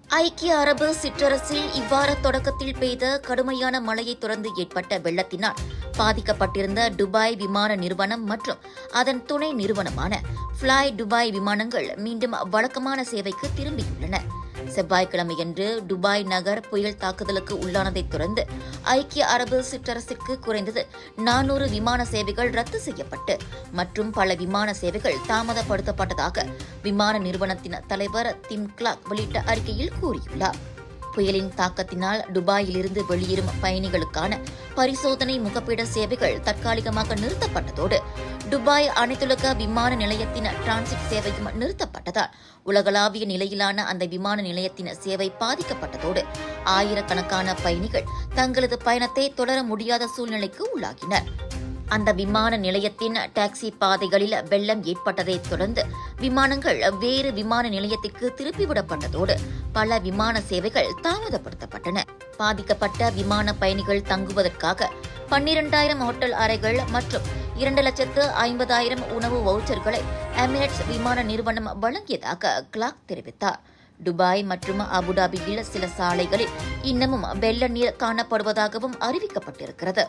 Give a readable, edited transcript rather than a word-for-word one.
ஐக்கிய அரபு சிற்றரசில் இவ்வார தொடக்கத்தில் பெய்த கடுமையான மழையைத் தொடர்ந்து ஏற்பட்ட வெள்ளத்தினால் பாதிக்கப்பட்டிருந்த துபாய் விமான நிறுவனம் மற்றும் அதன் துணை நிறுவனமான ஃப்ளை துபாய் விமானங்கள் மீண்டும் வழக்கமான சேவைக்கு திரும்பியுள்ளன. செவ்வாய்க்கிழமையன்று துபாய் நகர் புயல் தாக்குதலுக்கு உள்ளானதைத் தொடர்ந்து ஐக்கிய அரபு சிற்றரசிற்கு குறைந்தது 400 விமான சேவைகள் ரத்து செய்யப்பட்டு மற்றும் பல விமான சேவைகள் தாமதப்படுத்தப்பட்டதாக விமான நிறுவனத்தின் தலைவர் திம் கிளாக் வெளியிட்ட அறிக்கையில் கூறியுள்ளார். புயலின் தாக்கத்தினால் துபாயிலிருந்து வெளியேறும் பயணிகளுக்கான பரிசோதனை முகப்பிட சேவைகள் தற்காலிகமாக நிறுத்தப்பட்டதோடு துபாய் அனைத்துலக விமான நிலையத்தின் டிரான்சிட் சேவையும் நிறுத்தப்பட்டதால் உலகளாவிய நிலையிலான அந்த விமான நிலையத்தின் சேவை பாதிக்கப்பட்டதோடு ஆயிரக்கணக்கான பயணிகள் தங்களது பயணத்தை தொடர முடியாத சூழ்நிலைக்கு உள்ளாகினர். அந்த விமான நிலையத்தின் டாக்ஸி பாதைகளில் வெள்ளம் ஏற்பட்டதைத் தொடர்ந்து விமானங்கள் வேறு விமான நிலையத்திற்கு திருப்பிவிடப்பட்டதோடு பல விமான சேவைகள் தாமதப்படுத்தப்பட்டன. பாதிக்கப்பட்ட விமான பயணிகள் தங்குவதற்காக 12,000 ஹோட்டல் அறைகள் மற்றும் 2,50,000 உணவு வவுச்சர்களை எமிரேட்ஸ் விமான நிறுவனம் வழங்கியதாக கிளாக் தெரிவித்தார். துபாய் மற்றும் அபுதாபியில் சில சாலைகளில் இன்னமும் வெள்ள நீர் காணப்படுவதாகவும் அறிவிக்கப்பட்டிருக்கிறது.